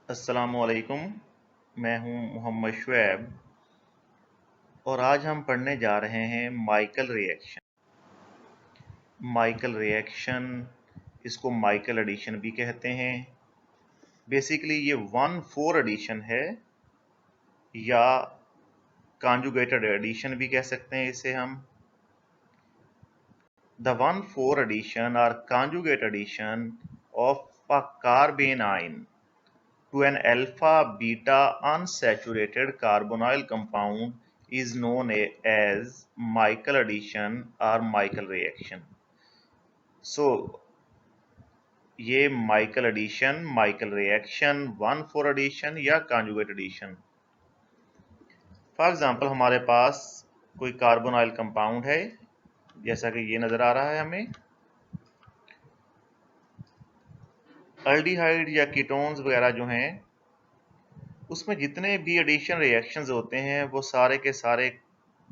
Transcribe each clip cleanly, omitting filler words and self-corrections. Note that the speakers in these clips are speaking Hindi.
अस्सलामुअलैकुम। मैं हूं मोहम्मद शुएब और आज हम पढ़ने जा रहे हैं माइकल रिएक्शन। माइकल रिएक्शन, इसको माइकल एडिशन भी कहते हैं। बेसिकली ये 1,4 एडिशन है या कॉन्जुगेटेड एडिशन भी कह सकते हैं इसे हम। The 1,4 addition or conjugate addition of a carbanion to an alpha beta unsaturated carbonyl compound is known as Michael addition or Michael reaction. So ये Michael addition, Michael reaction, 1,4 addition या कॉन्जुगेट एडिशन। फॉर एग्जांपल हमारे पास कोई कार्बोनाइल कंपाउंड है, जैसा कि ये नजर आ रहा है हमें। अल्डिहाइड या कीटोन्स वगैरह जो हैं, उसमें जितने भी एडिशन रिएक्शंस होते हैं वो सारे के सारे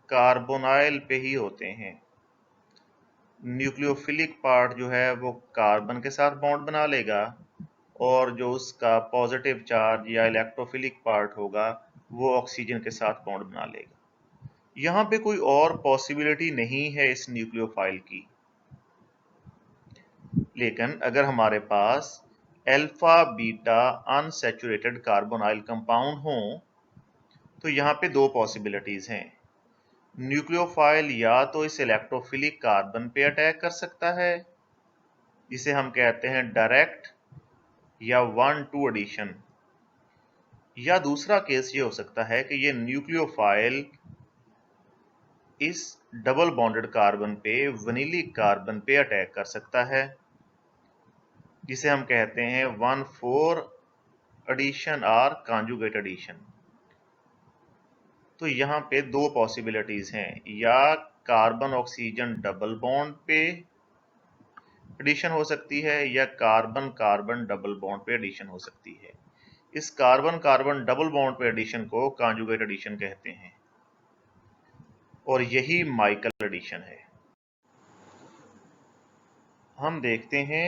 कार्बोनाइल पे ही होते हैं। न्यूक्लियोफिलिक पार्ट जो है वो कार्बन के साथ बॉन्ड बना लेगा और जो उसका पॉजिटिव चार्ज या इलेक्ट्रोफिलिक पार्ट होगा वो ऑक्सीजन के साथ बॉन्ड बना लेगा। यहाँ पे कोई और पॉसिबिलिटी नहीं है इस न्यूक्लियोफाइल की। लेकिन अगर हमारे पास alpha beta unsaturated carbonyl compound हो तो यहाँ पे दो पॉसिबिलिटीज हैं। न्यूक्लियोफाइल या तो इस इलेक्ट्रोफिलिक कार्बन पे अटैक कर सकता है, जिसे हम कहते हैं डायरेक्ट या 1,2 एडिशन, या दूसरा केस ये हो सकता है कि ये न्यूक्लियोफाइल इस डबल बॉन्डेड कार्बन पे, वनीलिक कार्बन पे अटैक कर सकता है, जिसे हम कहते हैं 1,4 एडिशन और कॉन्जुगेट एडिशन। तो यहाँ पे दो पॉसिबिलिटीज हैं, या कार्बन ऑक्सीजन डबल बॉन्ड पे एडिशन हो सकती है या कार्बन कार्बन डबल बॉन्ड पे एडिशन हो सकती है। इस कार्बन कार्बन डबल बॉन्ड पे एडिशन को कॉन्जुगेट एडिशन कहते हैं और यही माइकल एडिशन है। हम देखते हैं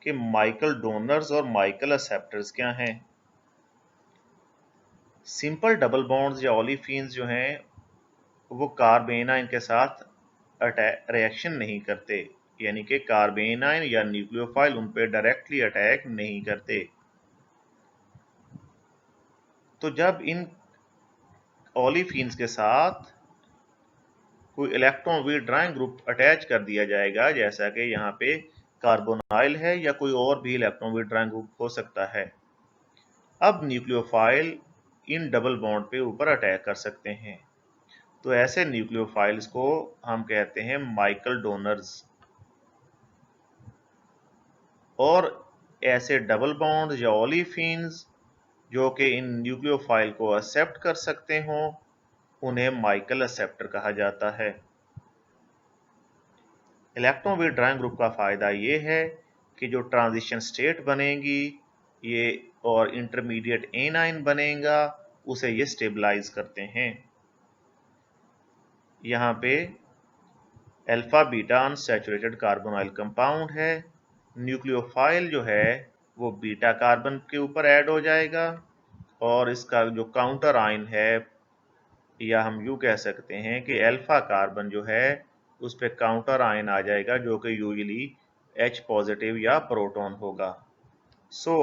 कि माइकल डोनर्स और माइकल एक्सेप्टर्स क्या हैं। सिंपल डबल बॉन्ड्स या ओलिफिन्स जो हैं वो कार्बेनाइन के साथ रिएक्शन नहीं करते, यानी कि कार्बेनाइन या न्यूक्लियोफाइल उन पे डायरेक्टली अटैक नहीं करते। तो जब इन ओलिफिन्स के साथ कोई इलेक्ट्रॉन विथड्रॉइंग ग्रुप अटैच कर दिया जाएगा, जैसा कि यहाँ पे कार्बोनाइल है या कोई और भी इलेक्ट्रॉन विथड्रॉइंग ग्रुप हो सकता है, अब न्यूक्लियोफाइल इन डबल बॉन्ड पे ऊपर अटैक कर सकते हैं। तो ऐसे न्यूक्लियोफाइल्स को हम कहते हैं माइकल डोनर्स। और ऐसे डबल बॉन्ड या ओलिफिन्स जो कि इन न्यूक्लियोफाइल को एक्सेप्ट कर सकते हों, उन्हें माइकल एक्सेप्टर कहा जाता है। इलेक्ट्रॉन विथड्रॉइंग ग्रुप का फायदा ये है कि जो ट्रांजिशन स्टेट बनेगी ये और इंटरमीडिएट एनाइन बनेगा, उसे ये स्टेबलाइज करते हैं। यहाँ पे alpha beta unsaturated carbonyl compound है, न्यूक्लियोफाइल जो है वो बीटा कार्बन के ऊपर ऐड हो जाएगा और इसका जो काउंटर आयन है, या हम यूं कह सकते हैं कि अल्फा कार्बन जो है उस पर काउंटर आयन आ जाएगा जो कि यूजुअली H पॉजिटिव या प्रोटॉन होगा। So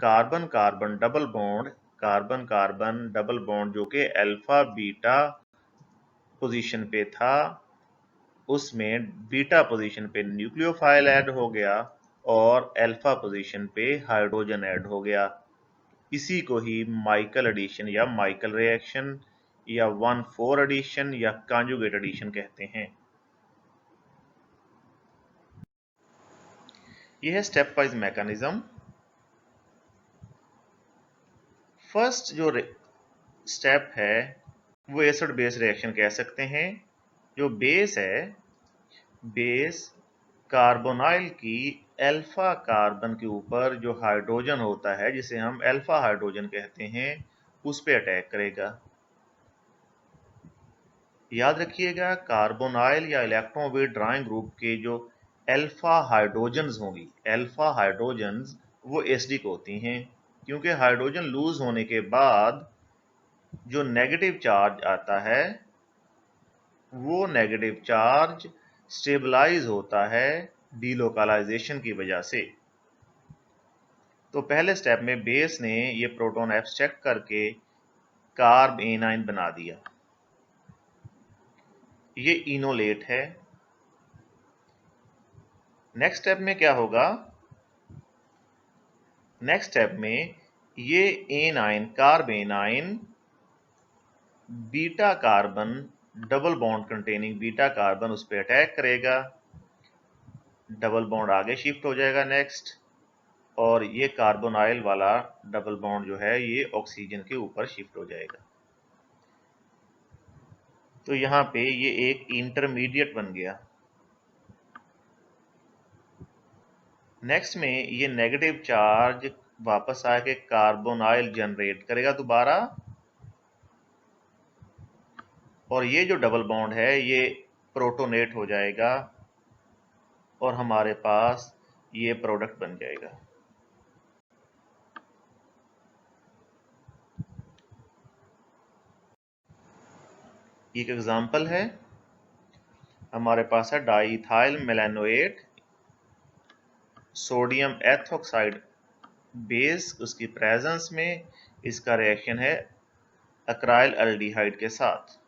carbon carbon double bond, carbon carbon double bond जो कि अल्फा बीटा पोजीशन पे था, उसमें बीटा पोजीशन पे न्यूक्लियोफाइल ऐड हो गया और अल्फा पोजीशन पे हाइड्रोजन ऐड हो गया। इसी को ही माइकल एडिशन या माइकल रिएक्शन या 1,4 एडिशन या कॉन्जुगेट एडिशन कहते हैं। यह है स्टेप वाइज मैकेनिज्म। फर्स्ट जो स्टेप है वो एसिड बेस रिएक्शन कह सकते हैं। जो बेस है, बेस कार्बोनाइल की अल्फा कार्बन के ऊपर जो हाइड्रोजन होता है, जिसे हम अल्फा हाइड्रोजन कहते हैं, उस पे अटैक करेगा। याद रखिएगा, कार्बोनाइल या इलेक्ट्रॉन विथड्रॉइंग ग्रुप के जो अल्फा हाइड्रोजन्स होंगी, अल्फा हाइड्रोजन्स वो एसिडिक होती हैं। क्योंकि हाइड्रोजन लूज होने के बाद जो नेगेटिव चार्ज आता है वो नेगेटिव चार्ज स्टेबलाइज होता है डीलोकलाइजेशन की वजह से। तो पहले स्टेप में बेस ने ये प्रोटॉन एब्स्ट्रैक्ट करके कार्ब एनाइन बना दिया। ये इनोलेट है। नेक्स्ट स्टेप में क्या होगा? नेक्स्ट स्टेप में ये A9, carb A9 beta carbon, double bond containing beta carbon उस पर अटैक करेगा, डबल बॉन्ड आगे शिफ्ट हो जाएगा नेक्स्ट, और ये कार्बोनाइल वाला डबल बॉन्ड जो है ये ऑक्सीजन के ऊपर शिफ्ट हो जाएगा। तो यहाँ पे ये एक इंटरमीडिएट बन गया। नेक्स्ट में ये नेगेटिव चार्ज वापस आके कार्बोनाइल जनरेट करेगा दोबारा, और ये जो डबल बॉन्ड है ये प्रोटोनेट हो जाएगा और हमारे पास ये प्रोडक्ट बन जाएगा। एक एग्जांपल है, हमारे पास है डाईइथाइल मेलानोएट, सोडियम एथोक्साइड बेस, उसकी प्रेजेंस में इसका रिएक्शन है अक्राइल एल्डिहाइड के साथ।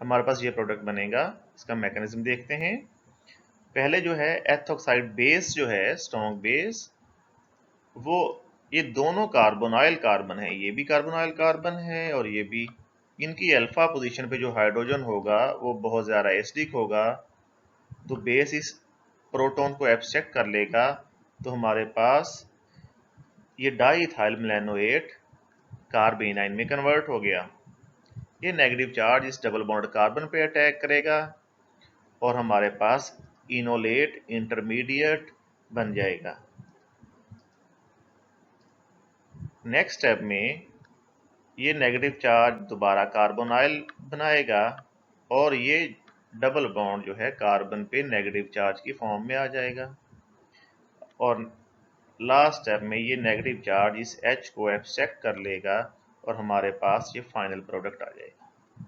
हमारे पास ये प्रोडक्ट बनेगा। इसका मैकेनिज्म देखते हैं। पहले जो है एथोक्साइड बेस जो है, स्ट्रॉन्ग बेस, वो ये दोनों कार्बोनाइल कार्बन है, ये भी कार्बोनाइल कार्बन है और ये भी। इनकी अल्फा पोजीशन पे जो हाइड्रोजन होगा वो बहुत ज़्यादा एसिडिक होगा, तो बेस इस प्रोटॉन को एब्स्ट्रैक्ट कर लेगा, तो हमारे पास ये डाईइथाइल मेलानोएट कार्ब एनाइन में कन्वर्ट हो गया। ये नेगेटिव चार्ज इस डबल बॉन्ड कार्बन पे अटैक करेगा और हमारे पास इनोलेट इंटरमीडिएट बन जाएगा। नेक्स्ट स्टेप में ये नेगेटिव चार्ज दोबारा कार्बोनाइल बनाएगा और ये डबल बॉन्ड जो है कार्बन पे नेगेटिव चार्ज की फॉर्म में आ जाएगा, और लास्ट स्टेप में ये नेगेटिव चार्ज इस H को एब्स्ट्रैक्ट कर लेगा और हमारे पास ये फाइनल प्रोडक्ट आ जाएगा।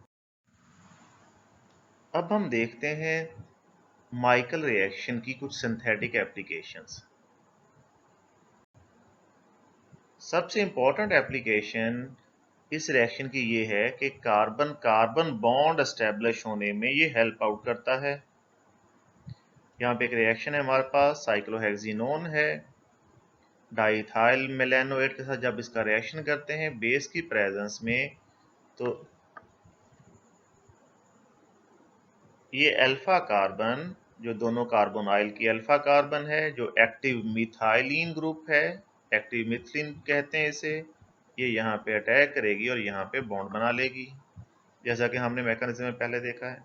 अब हम देखते हैं माइकल रिएक्शन की कुछ सिंथेटिक एप्लीकेशंस। सबसे इंपॉर्टेंट एप्लीकेशन इस रिएक्शन की ये है कि कार्बन कार्बन बॉन्ड एस्टेब्लिश होने में ये हेल्प आउट करता है। यहाँ पे एक रिएक्शन है हमारे पास, साइक्लोहेक्सिनोन है डाईइथाइल मेलानोएट के साथ। जब इसका रिएक्शन करते हैं बेस की प्रेजेंस में, तो ये अल्फा कार्बन, जो दोनों कार्बोनाइल की अल्फा कार्बन है, जो एक्टिव मिथाइलिन ग्रुप है, एक्टिव मिथिलीन कहते हैं इसे, ये यहाँ पे अटैक करेगी और यहाँ पे बॉन्ड बना लेगी, जैसा कि हमने मैकेनिज्म में पहले देखा है।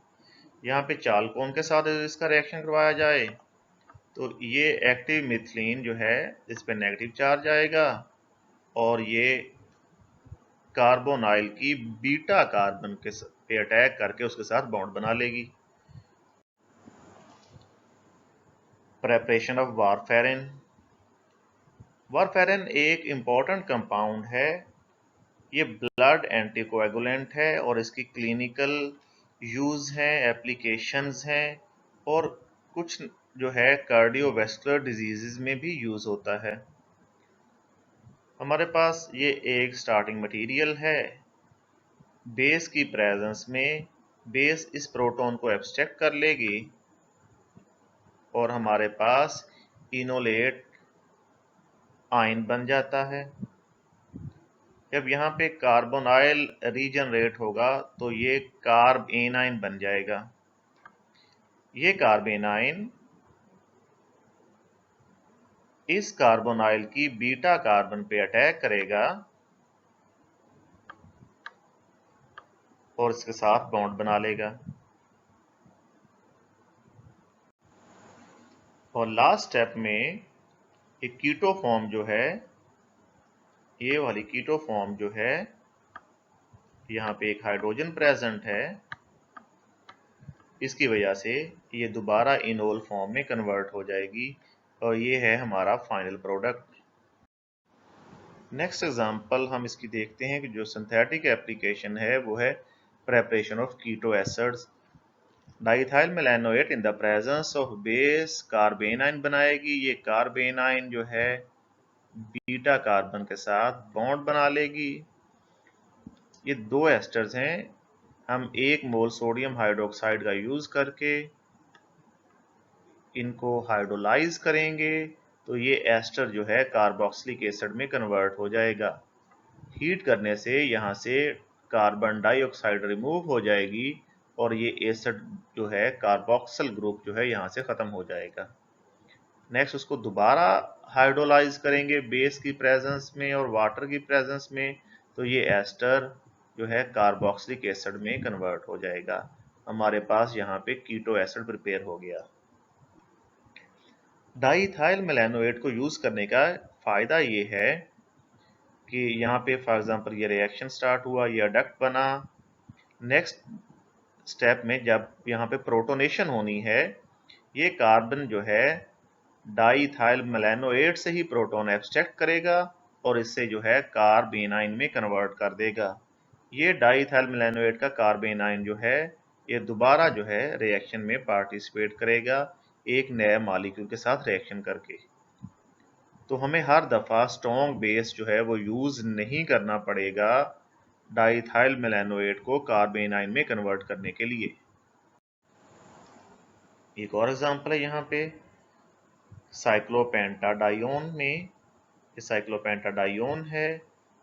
यहाँ पे चालकोन के साथ इसका रिएक्शन करवाया जाए तो ये एक्टिव मिथिलीन जो है इस पे नेगेटिव चार्ज आएगा और ये कार्बोनाइल की बीटा कार्बन के पे अटैक करके उसके साथ बॉन्ड बना लेगी। Preparation of warfarin. वारफेरिन एक इम्पॉर्टेंट कंपाउंड है, ये ब्लड एंटीकोएगुलेंट है और इसकी क्लिनिकल यूज़ हैं, एप्लीकेशंस हैं, और कुछ जो है कार्डियोवैस्कुलर डिजीज़ में भी यूज़ होता है। हमारे पास ये एक स्टार्टिंग मटेरियल है, बेस की प्रेजेंस में बेस इस प्रोटॉन को एब्स्ट्रैक्ट कर लेगी और हमारे पास इनोलेट आयन बन जाता है। जब यहाँ पे कार्बोनाइल रीजनरेट होगा तो ये कार्ब एनाइन बन जाएगा। ये कार्ब एनाइन इस कार्बोनाइल की बीटा कार्बन पे अटैक करेगा और इसके साथ बॉन्ड बना लेगा। और लास्ट स्टेप में एक कीटो फॉर्म जो है, ये वाली कीटो फॉर्म जो है, यहाँ पे एक हाइड्रोजन प्रेजेंट है, इसकी वजह से ये दोबारा इनोल फॉर्म में कन्वर्ट हो जाएगी और ये है हमारा फाइनल प्रोडक्ट। नेक्स्ट एग्जांपल हम इसकी देखते हैं कि जो सिंथेटिक एप्लीकेशन है वो है preparation of keto acids. Diethyl malonate in the presence of base carbanion बनाएगी। ये कार्बेनाइन जो है बीटा कार्बन के साथ बॉन्ड बना लेगी। ये दो एस्टर्स हैं। हम 1 मोल सोडियम हाइड्रोक्साइड का यूज करके इनको हाइड्रोलाइज करेंगे तो ये एस्टर जो है कार्बोक्सिलिक एसिड में कन्वर्ट हो जाएगा। हीट करने से यहाँ से कार्बन डाइऑक्साइड रिमूव हो जाएगी और ये एसिड जो है कार्बोक्सिल ग्रुप जो है यहाँ से खत्म हो जाएगा। नेक्स्ट उसको दोबारा हाइड्रोलाइज करेंगे बेस की प्रेजेंस में और वाटर की प्रेजेंस में, तो ये एस्टर जो है कार्बोक्सिलिक एसिड में कन्वर्ट हो जाएगा। हमारे पास यहाँ पे कीटो एसिड प्रिपेयर हो गया। डाइथाइल मेलानोएट को यूज करने का फायदा ये है कि यहाँ पे फॉर एग्जांपल ये रिएक्शन स्टार्ट हुआ, ये अडक्ट बना। नेक्स्ट स्टेप में जब यहाँ पे प्रोटोनेशन होनी है, ये कार्बन जो है डाइथाइल मेलानोएट से ही प्रोटॉन एक्सट्रैक्ट करेगा और इससे जो है कार्बेनाइन में कन्वर्ट कर देगा। ये डाइथाइल मेलानोएट का कार्बेनाइन जो है ये दोबारा जो है रिएक्शन में पार्टिसिपेट करेगा एक नए मॉलिक्यूल के साथ रिएक्शन करके। तो हमें हर दफ़ा स्ट्रॉन्ग बेस जो है वो यूज़ नहीं करना पड़ेगा डाइथाइल मेलानोएट को कार्बेनाइन में कन्वर्ट करने के लिए। एक और एग्जांपल है यहाँ पे साइक्लोपेंटाडाइन में। ये साइक्लोपेंटाडाइन है,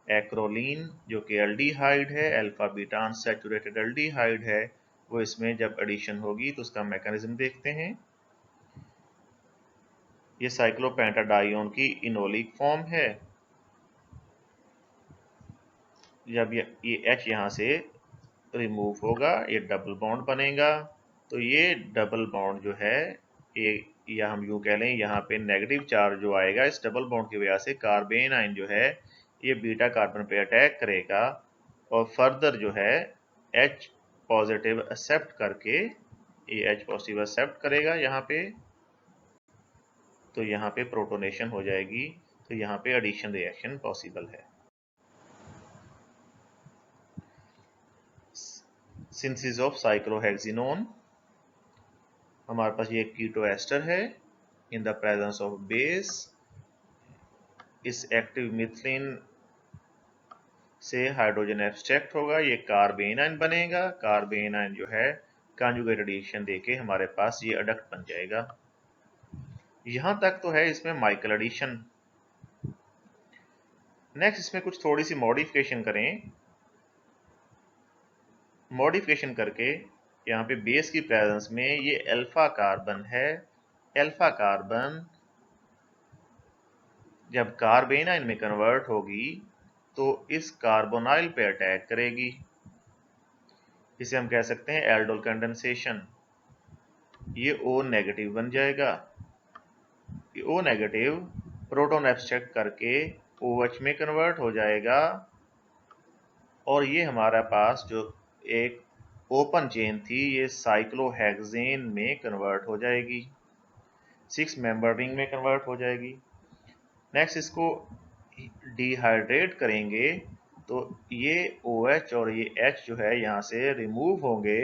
एक्रोलीन जो कि एल्डिहाइड है, अल्फा बीटा अनसैचुरेटेड एल्डिहाइड है, वो इसमें जब एडिशन होगी तो उसका मैकेनिज्म देखते हैं। ये साइक्लोपेंटाडाइन की इनोलिक फॉर्म है। जब ये H यहाँ से रिमूव होगा ये डबल बॉन्ड बनेगा, तो ये डबल बॉन्ड जो है ये, या हम यूँ कह लें यहाँ पे नेगेटिव चार्ज जो आएगा इस डबल बॉन्ड की वजह से कार्बेनाइन जो है ये बीटा कार्बन पे अटैक करेगा और फर्दर जो है H पॉजिटिव एक्सेप्ट करके, ये H पॉजिटिव एक्सेप्ट करेगा यहाँ पे, तो यहाँ पे प्रोटोनेशन हो जाएगी, तो यहाँ पे एडिशन रिएक्शन पॉसिबल है। Synthesis of cyclohexenone. हमारे पास ये कीटो एस्टर है in the presence of base. इस एक्टिव मिथिलीन से हाइड्रोजन एक्सट्रैक्ट होगा, ये कार्बेनाइन बनेगा। कार्बेनाइन जो है कॉन्जुगेट एडिशन देके हमारे पास ये अडक्ट बन जाएगा। यहां तक तो है इसमें माइकल एडिशन। नेक्स्ट इसमें कुछ थोड़ी सी मॉडिफिकेशन करें। मॉडिफिकेशन करके यहाँ पे बेस की प्रेजेंस में ये अल्फा कार्बन है। अल्फा कार्बन जब कार्बेनाइन में कन्वर्ट होगी तो इस कार्बोनाइल पे अटैक करेगी। इसे हम कह सकते हैं एल्डोल कंडेंसेशन। ये O नेगेटिव बन जाएगा। ये O नेगेटिव प्रोटॉन एक्सट्रैक्ट करके OH में कन्वर्ट हो जाएगा और ये हमारे पास जो एक ओपन चेन थी ये साइक्लोहेक्सेन में कन्वर्ट हो जाएगी, 6 मेंबर रिंग में कन्वर्ट हो जाएगी। नेक्स्ट इसको डिहाइड्रेट करेंगे तो ये OH और ये H जो है यहाँ से रिमूव होंगे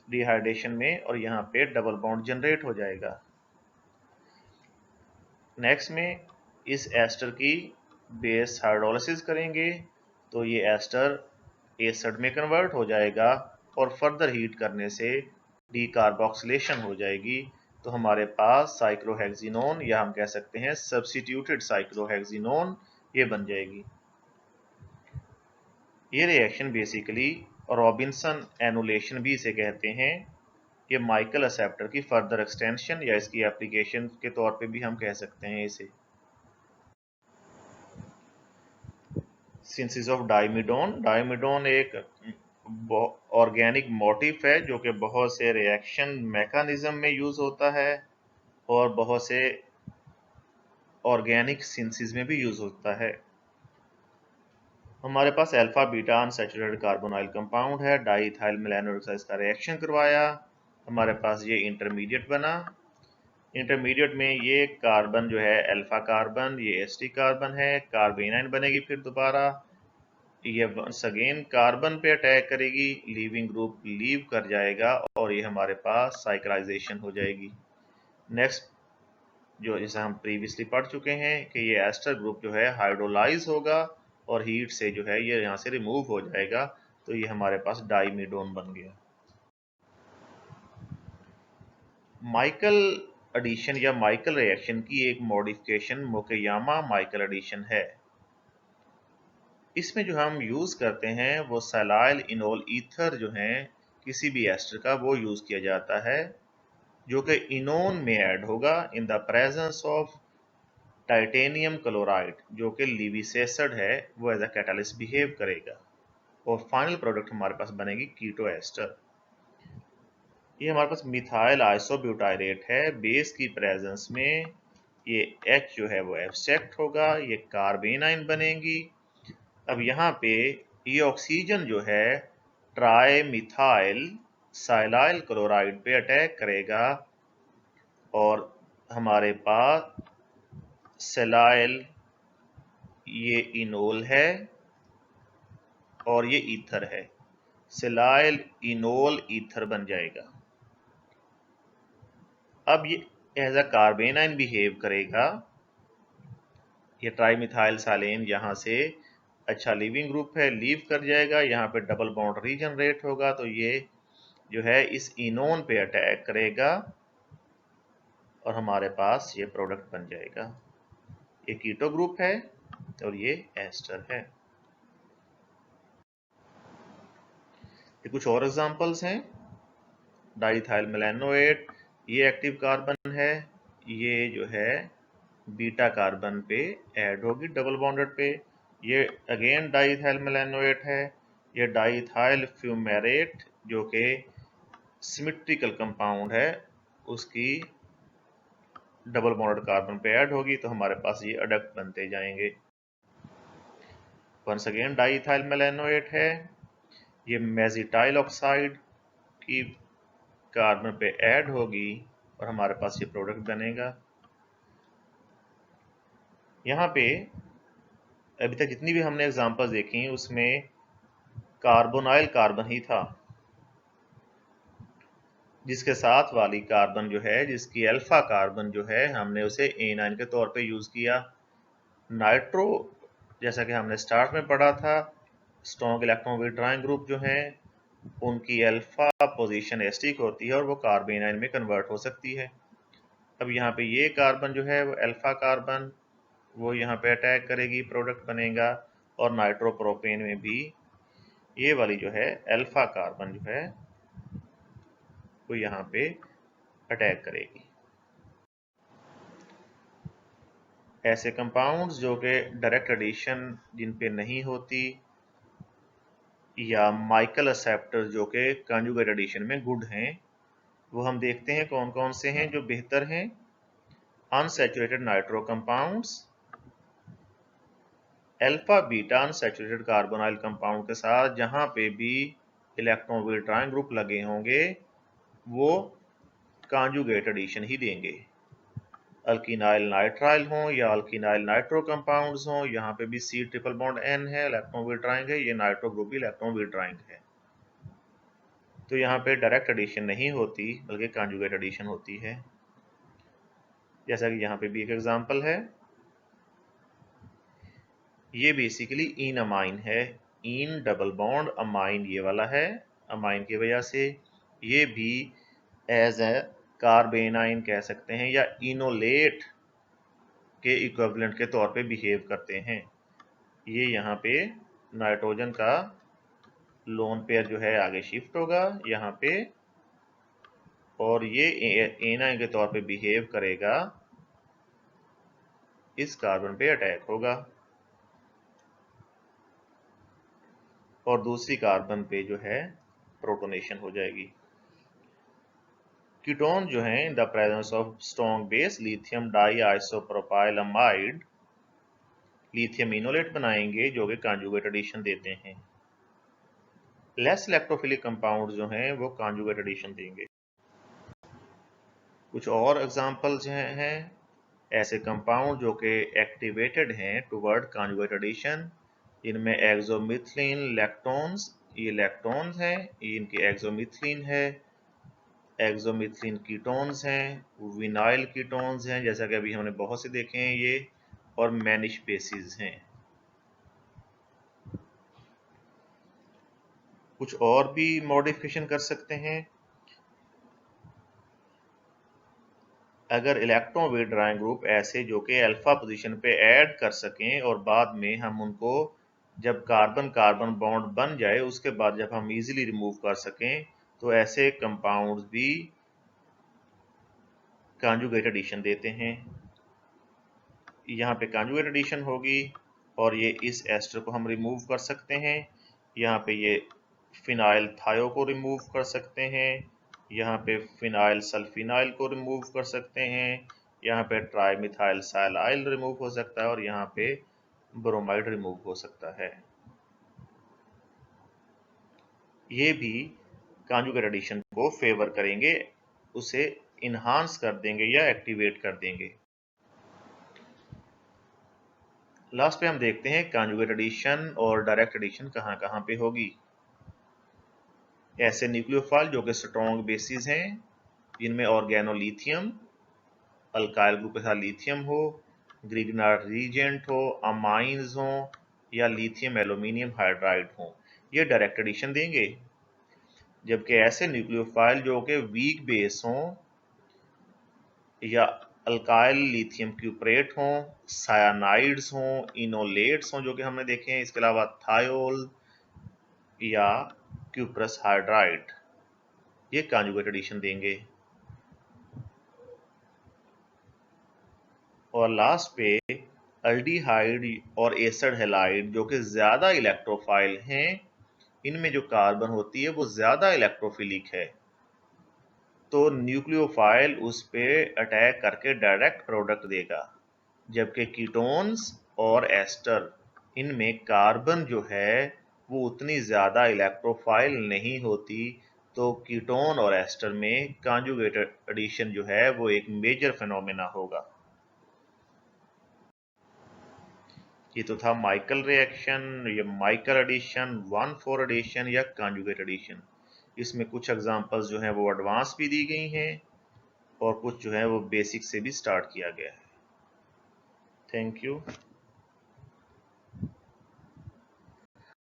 डिहाइड्रेशन में और यहाँ पे डबल बॉन्ड जनरेट हो जाएगा। नेक्स्ट में इस एस्टर की बेस हाइड्रोलिसिस करेंगे तो ये एस्टर एसिड में कन्वर्ट हो जाएगा और फर्दर हीट करने से डीकार्बोक्सिलेशन हो जाएगी, तो हमारे पास साइक्लोहेक्सिनोन या हम कह सकते हैं सब्स्टिट्यूटेड साइक्लोहेक्सिनोन ये बन जाएगी। ये रिएक्शन बेसिकली रॉबिन्सन एनुलेशन भी इसे कहते हैं। ये माइकल एक्सेप्टर की फर्दर एक्सटेंशन या इसकी एप्लीकेशन के तौर पे भी हम कह सकते हैं इसे। Synthesis of डाइमिडोन। डाइमिडोन एक ऑर्गेनिक मोटिफ है जो कि बहुत से रिएक्शन मैकेनिज्म में यूज होता है और बहुत से ऑर्गेनिक सिंथेसिस में भी यूज होता है। हमारे पास alpha beta unsaturated carbonyl compound है, डाइथाइल मेलानोएट का इसका रिएक्शन करवाया, हमारे पास ये इंटरमीडिएट बना। इंटरमीडिएट में ये कार्बन जो है अल्फा कार्बन, ये एस्टी कार्बन है, कार्बेनाइन बनेगी फिर दोबारा, ये वंस अगेन कार्बन पे अटैक करेगी, लीविंग ग्रुप लीव कर जाएगा और ये हमारे पास साइक्लाइजेशन हो जाएगी। नेक्स्ट जो जैसे हम प्रीवियसली पढ़ चुके हैं कि ये एस्टर ग्रुप जो है हाइड्रोलाइज होगा और हीट से जो है ये यहाँ से रिमूव हो जाएगा, तो ये हमारे पास डाइमीडोन बन गया। माइकल एडिशन या माइकल रिएक्शन की एक मॉडिफिकेशन मोकेयामा माइकल एडिशन है। इसमें जो हम यूज करते हैं वो सैलाइल इनोल ईथर जो है किसी भी एस्टर का वो यूज किया जाता है, जो कि इनोन में ऐड होगा इन the presence of titanium chloride, जो कि लिविसेसड है, वो एज अ कैटालिस्ट बिहेव करेगा और फाइनल प्रोडक्ट हमारे पास बनेगी कीटो एस्टर। ये हमारे पास मिथाइल आइसोब्यूटाइरेट है, बेस की प्रेजेंस में ये H जो है वो एब्स्ट्रैक्ट होगा, ये कार्बेनाइन बनेगी। अब यहाँ पे ये ऑक्सीजन जो है ट्राई मिथाइल साइलाइल क्लोराइड पे अटैक करेगा और हमारे पास सेलाइल ये इनोल है और ये ईथर है, सेलाइल इनोल ईथर बन जाएगा। अब ये एज अ कार्बेनाइन बिहेव करेगा, ये ट्राईमिथाइल सालेन यहाँ से अच्छा लिविंग ग्रुप है, लीव कर जाएगा, यहाँ पे डबल बॉन्ड रीजनरेट होगा, तो ये जो है इस इनोन पे अटैक करेगा और हमारे पास ये प्रोडक्ट बन जाएगा। ये कीटो ग्रुप है और ये एस्टर है। ये कुछ और एग्जांपल्स हैं। डाइथाइल मेलानोएट, ये एक्टिव कार्बन है, ये जो है बीटा कार्बन पे ऐड होगी डबल बॉन्डेड पे। ये अगेन डाइथाइल मेलानोएट है, ये डाइथाइल फ्यूमेरेट जो कि सिमेट्रिकल कंपाउंड है, उसकी डबल बॉन्डेड कार्बन पे ऐड होगी, तो हमारे पास ये अडक्ट बनते जाएंगे। वंस अगेन डाइथाइल मेलानोएट है, ये मेजिटाइल ऑक्साइड की कार्बन पे ऐड होगी और हमारे पास ये प्रोडक्ट बनेगा। यहाँ पे अभी तक जितनी भी हमने एग्जांपल्स देखी उसमें कार्बोनाइल कार्बन ही था, जिसके साथ वाली कार्बन जो है, जिसकी अल्फा कार्बन जो है, हमने उसे एनाइन के तौर पे यूज किया। नाइट्रो जैसा कि हमने स्टार्ट में पढ़ा था, स्ट्रॉन्ग इलेक्ट्रॉन विड्रॉइंग ग्रुप जो है उनकी अल्फा पोजीशन एस्टिक होती है और वो कार्बेनाइन में कन्वर्ट हो सकती है। अब यहाँ पे ये कार्बन जो है वो अल्फा कार्बन, वो यहाँ पे अटैक करेगी, प्रोडक्ट बनेगा। और नाइट्रोप्रोपेन में भी ये वाली जो है अल्फा कार्बन जो है वो यहाँ पे अटैक करेगी। ऐसे कंपाउंड्स जो कि डायरेक्ट एडिशन जिन पे नहीं होती या माइकल एक्सेप्टर जो कि कंजुगेट एडिशन में गुड हैं, वो हम देखते हैं कौन कौन से हैं जो बेहतर हैं। Unsaturated nitro compounds, alpha beta unsaturated carbonyl compound के साथ जहां पे भी इलेक्ट्रॉन विड्रॉइंग ग्रुप लगे होंगे वो कॉन्जुगेट एडिशन ही देंगे। अल्किनाइल नाइट्राइल हो या अल्किनाइल नाइट्रो कंपाउंड्स हो, यहाँ पे भी C ट्रिपल बॉन्ड N है, इलेक्ट्रॉन विड्रॉइंग है, ये नाइट्रो ग्रुप भी इलेक्ट्रॉन विड्रॉइंग है। तो यहाँ पे डायरेक्ट एडिशन नहीं होती बल्कि कॉन्जुगेट एडिशन होती है, जैसा कि यहाँ पे भी एक एग्जांपल है। ये बेसिकली इन अमाइन है, इन डबल बॉन्ड अमाइन ये वाला है, अमाइन की वजह से ये भी एज ए कार्बेनाइन कह सकते हैं या इनोलेट के इक्विवेलेंट के तौर पे बिहेव करते हैं। ये यहाँ पे नाइट्रोजन का लोन पेयर जो है आगे शिफ्ट होगा यहाँ पे और ये एनाइन के तौर पे बिहेव करेगा, इस कार्बन पे अटैक होगा और दूसरी कार्बन पे जो है प्रोटोनेशन हो जाएगी। कीटोन जो है in the presence of strong base lithium diisopropyl amide lithium enolate बनाएंगे जो कि कॉन्जुगेट एडिशन देते हैं। लेस इलेक्ट्रोफिलिक कंपाउंड जो हैं वो कॉन्जुगेट एडिशन देंगे। कुछ और एग्जांपल्स हैं ऐसे कंपाउंड जो कि एक्टिवेटेड हैं टुवर्ड कॉन्जुगेट एडिशन। इनमें एक्सोमिथिलीन लैक्टोन्स, ये लैक्टोन्स हैं, ये इनके एक्सोमिथिलीन है। एक्सोमिथिलीन कीटोन्स हैं, विनाइल कीटोन्स हैं, जैसा कि अभी हमने बहुत से देखे हैं ये, और मैनिश बेसिस हैं। कुछ और भी मॉडिफिकेशन कर सकते हैं। अगर इलेक्ट्रॉन विथड्रॉइंग ग्रुप ऐसे जो कि अल्फा पोजीशन पे ऐड कर सकें और बाद में हम उनको जब कार्बन कार्बन बॉन्ड बन जाए उसके बाद जब हम इजीली रिमूव कर सकें, तो ऐसे कंपाउंड्स भी कॉन्जुगेट एडिशन देते हैं। यहाँ पे कॉन्जुगेट एडिशन होगी और ये इस एस्टर को हम रिमूव कर सकते हैं। यहाँ पे ये फिनाइल थायो को रिमूव कर सकते हैं, यहाँ पे फिनाइल सल्फिनाइल को रिमूव कर सकते हैं, यहाँ पे ट्राईमिथाइल साइलाइल रिमूव हो सकता है और यहाँ पे ब्रोमाइड रिमूव हो सकता है। ये भी कॉन्जुगेट एडिशन को फेवर करेंगे, उसे इन्हांस कर देंगे या एक्टिवेट कर देंगे। लास्ट पे हम देखते हैं कॉन्जुगेट एडिशन और डायरेक्ट एडिशन कहाँ कहाँ पे होगी। ऐसे न्यूक्लियोफाइल जो कि स्ट्रॉन्ग बेसिस हैं, जिनमें ऑर्गेनोलिथियम, अल्काइल ग्रुप के साथ लिथियम हो, ग्रिग्नार्ड रीजेंट हो, अमाइंस हो या लिथियम एल्यूमिनियम हाइड्राइड हो, ये डायरेक्ट एडिशन देंगे। जबकि ऐसे न्यूक्लियोफाइल जो कि वीक बेस हों या अल्काइल लिथियम क्यूप्रेट हों, सायानाइड्स हों, इनोलेट्स हों जो कि हमने देखे हैं, इसके अलावा थायोल या क्यूप्रस हाइड्राइड, ये कॉन्जुगेट एडिशन देंगे। और लास्ट पे अल्डिहाइड और एसिड हैलाइड जो कि ज्यादा इलेक्ट्रोफाइल हैं, इनमें जो कार्बन होती है वो ज्यादा इलेक्ट्रोफिलिक है, तो न्यूक्लियोफाइल उस पे अटैक करके डायरेक्ट प्रोडक्ट देगा। जबकि कीटोन्स और एस्टर, इनमें कार्बन जो है वो उतनी ज्यादा इलेक्ट्रोफाइल नहीं होती, तो कीटोन और एस्टर में कॉन्जुगेट एडिशन जो है वो एक मेजर फिनोमेना होगा। ये तो था माइकल रिएक्शन या माइकल एडिशन, 1,4 एडिशन या कॉन्जुगेट एडिशन। इसमें कुछ एग्जांपल्स जो हैं वो एडवांस भी दी गई हैं और कुछ जो है वो बेसिक से भी स्टार्ट किया गया है। Thank you.